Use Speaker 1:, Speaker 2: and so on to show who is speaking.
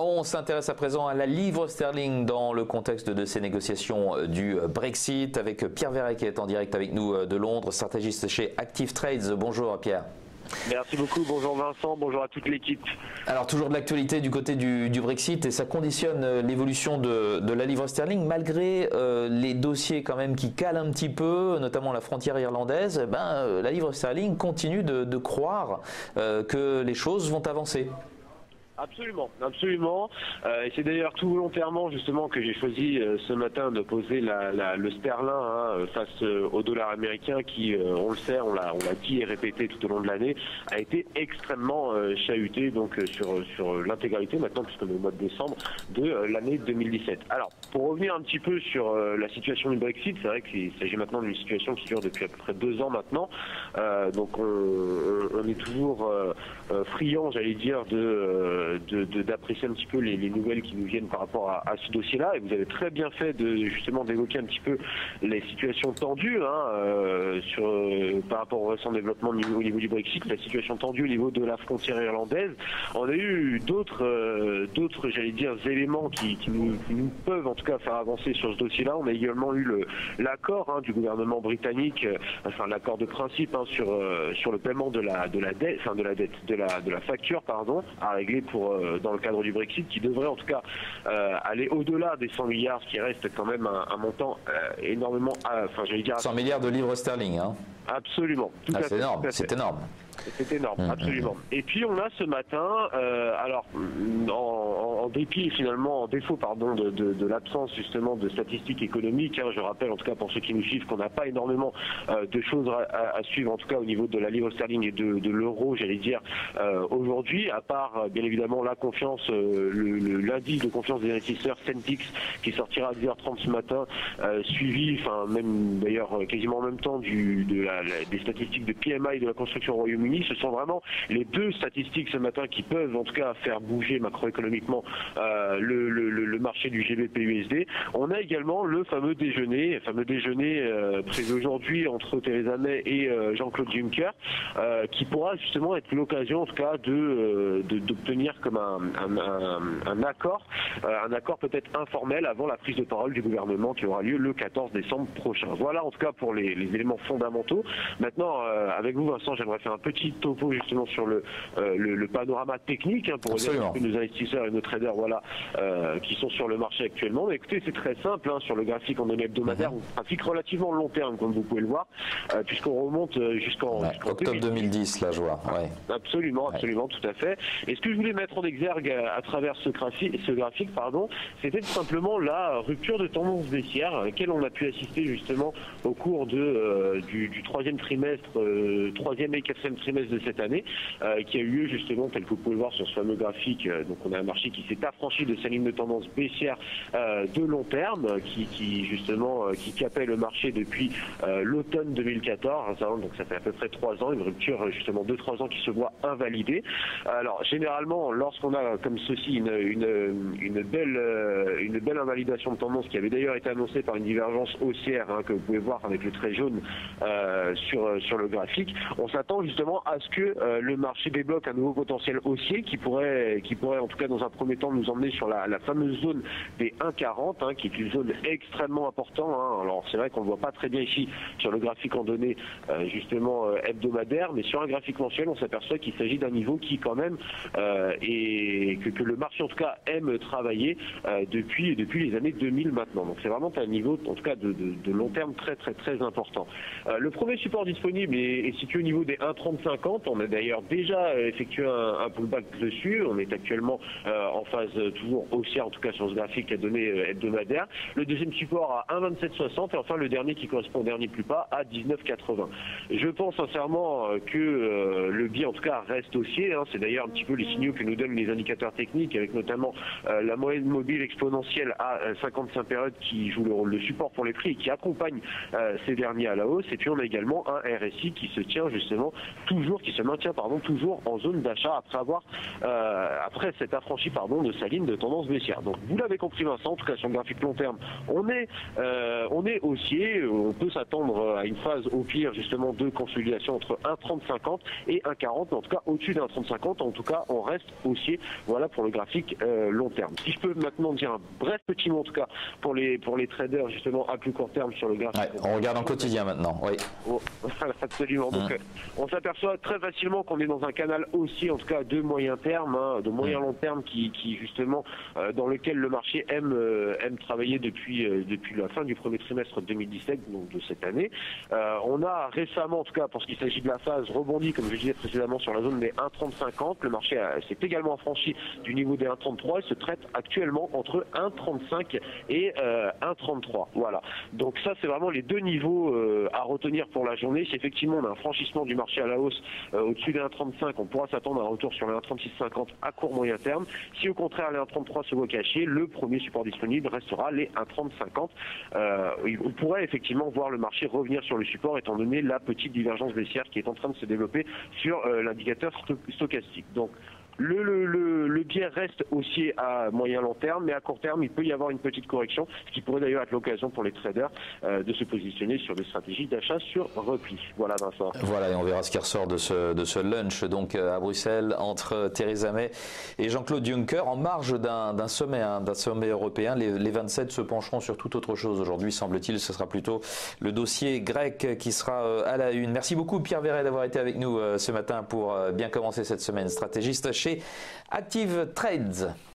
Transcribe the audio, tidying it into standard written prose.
Speaker 1: On s'intéresse à présent à la livre sterling dans le contexte de ces négociations du Brexit avec Pierre Verret qui est en direct avec nous de Londres, stratégiste chez Active Trades. Bonjour Pierre.
Speaker 2: Merci beaucoup, bonjour Vincent, bonjour à toute l'équipe.
Speaker 1: Alors toujours de l'actualité du côté du Brexit et ça conditionne l'évolution de la livre sterling malgré les dossiers quand même qui calent un petit peu, notamment la frontière irlandaise. La livre sterling continue de croire que les choses vont avancer.
Speaker 2: Absolument, absolument. Et c'est d'ailleurs tout volontairement justement que j'ai choisi ce matin de poser le sterling face au dollar américain qui, on le sait, on l'a dit et répété tout au long de l'année, a été extrêmement chahuté donc sur l'intégralité maintenant puisqu'on est au mois de décembre de l'année 2017. Alors pour revenir un petit peu sur la situation du Brexit, c'est vrai qu'il s'agit maintenant d'une situation qui dure depuis à peu près 2 ans maintenant. Donc on est toujours friand, j'allais dire, d'apprécier un petit peu les nouvelles qui nous viennent par rapport à ce dossier-là. Et vous avez très bien fait justement d'évoquer un petit peu les situations tendues par rapport au récent développement au niveau du Brexit, la situation tendue au niveau de la frontière irlandaise. On a eu d'autres, j'allais dire, éléments qui nous peuvent en tout cas faire avancer sur ce dossier-là. On a également eu l'accord du gouvernement britannique, enfin l'accord de principe sur le paiement de la facture à régler dans le cadre du Brexit, qui devrait en tout cas aller au-delà des 100 milliards, ce qui reste quand même un montant énormément, j'allais dire
Speaker 1: 100 milliards de livres sterling, hein.
Speaker 2: Absolument.
Speaker 1: C'est énorme, c'est énorme.
Speaker 2: C'est énorme, absolument. Et puis on a ce matin, en dépit finalement, en défaut de l'absence justement de statistiques économiques, je rappelle en tout cas pour ceux qui nous suivent qu'on n'a pas énormément de choses à suivre en tout cas au niveau de la livre sterling et de l'euro, j'allais dire aujourd'hui, à part bien évidemment la confiance, l'indice de confiance des investisseurs Centix qui sortira à 10h30 ce matin, suivi, même d'ailleurs quasiment en même temps des statistiques de PMI de la construction au Royaume-Uni. Ce sont vraiment les deux statistiques ce matin qui peuvent en tout cas faire bouger macroéconomiquement le marché du GBP-USD. On a également le fameux déjeuner prévu aujourd'hui entre Theresa May et Jean-Claude Juncker, qui pourra justement être l'occasion en tout cas d'obtenir comme un accord peut-être informel avant la prise de parole du gouvernement qui aura lieu le 14 décembre prochain. Voilà en tout cas pour les éléments fondamentaux. Maintenant, avec vous Vincent, j'aimerais faire un petit topo justement sur le panorama technique pour aider nos investisseurs et nos traders qui sont sur le marché actuellement. Mais écoutez, c'est très simple sur le graphique en données hebdomadaires, un graphique relativement long terme comme vous pouvez le voir, puisqu'on remonte jusqu'en
Speaker 1: octobre 2010, là je vois. Ouais.
Speaker 2: Absolument, tout à fait. Et ce que je voulais mettre en exergue à travers ce graphique, c'était tout simplement la rupture de tendance baissière à laquelle on a pu assister justement au cours du troisième trimestre, troisième et quatrième trimestre de cette année, qui a eu lieu justement, tel que vous pouvez le voir sur ce fameux graphique. Donc on a un marché qui s'est affranchi de sa ligne de tendance baissière de long terme, qui capait le marché depuis l'automne 2014. Donc ça fait à peu près 3 ans, une rupture justement de 3 ans qui se voit invalidée. Alors généralement, lorsqu'on a comme ceci une belle invalidation de tendance qui avait d'ailleurs été annoncée par une divergence haussière que vous pouvez voir avec le trait jaune sur le graphique, on s'attend justement à ce que le marché débloque un nouveau potentiel haussier qui pourrait en tout cas dans un premier temps nous emmener sur la fameuse zone des 1,40 qui est une zone extrêmement importante. Alors c'est vrai qu'on ne le voit pas très bien ici sur le graphique en données justement hebdomadaire, mais sur un graphique mensuel on s'aperçoit qu'il s'agit d'un niveau qui quand même et que le marché en tout cas aime travailler depuis les années 2000 maintenant. Donc c'est vraiment un niveau en tout cas de long terme très très très important. Le premier support disponible est situé au niveau des 1,3050. On a d'ailleurs déjà effectué un pullback dessus. On est actuellement en phase toujours haussière, en tout cas sur ce graphique à données hebdomadaires. Le deuxième support à 1,2760 et enfin le dernier qui correspond au dernier plus bas à 19,80. Je pense sincèrement que le biais en tout cas reste haussier. C'est d'ailleurs un petit peu les signaux que nous donnent les indicateurs techniques, avec notamment la moyenne mobile exponentielle à 55 périodes qui joue le rôle de support pour les prix et qui accompagne ces derniers à la hausse. Et puis on a également un RSI qui se tient justement tout qui se maintient toujours en zone d'achat après cette affranchie de sa ligne de tendance baissière. Donc vous l'avez compris Vincent, en tout cas sur le graphique long terme, on est haussier, on peut s'attendre à une phase au pire justement de consolidation entre 1,3050 et 1,40, mais en tout cas au-dessus d'un 1,3050, en tout cas on reste haussier, voilà pour le graphique long terme. Si je peux maintenant dire un bref petit mot en tout cas pour les traders justement à plus court terme sur le graphique.
Speaker 1: Ouais, on regarde en quotidien maintenant, oui.
Speaker 2: Oh, absolument. Donc on s'aperçoit très facilement qu'on est dans un canal haussier, en tout cas de moyen terme, de moyen long terme, qui justement dans lequel le marché aime travailler depuis la fin du premier trimestre 2017, donc de cette année. On a récemment, en tout cas pour ce qui s'agit de la phase, rebondi, comme je disais précédemment, sur la zone des 1,3050. Le marché s'est également affranchi du niveau des 1,33 et se traite actuellement entre 1,35 et 1,33. Voilà. Donc ça, c'est vraiment les deux niveaux à retenir pour la journée. Si effectivement on a un franchissement du marché à la hausse au-dessus des 1,35, on pourra s'attendre à un retour sur les 1,3650 à court moyen terme. Si au contraire les 1,33 se voient cachés, le premier support disponible restera les 1,3050. On pourrait effectivement voir le marché revenir sur le support étant donné la petite divergence baissière qui est en train de se développer sur l'indicateur stochastique. Donc le biais reste haussier à moyen long terme, mais à court terme, il peut y avoir une petite correction, ce qui pourrait d'ailleurs être l'occasion pour les traders de se positionner sur des stratégies d'achat sur repli. Voilà Vincent.
Speaker 1: Voilà, et on verra ce qui ressort de ce lunch donc à Bruxelles entre Theresa May et Jean-Claude Juncker en marge d'un sommet européen. Les 27 se pencheront sur toute autre chose aujourd'hui, semble-t-il. Ce sera plutôt le dossier grec qui sera à la une. Merci beaucoup Pierre Verret d'avoir été avec nous ce matin pour bien commencer cette semaine. Stratégiste chez Active Trades.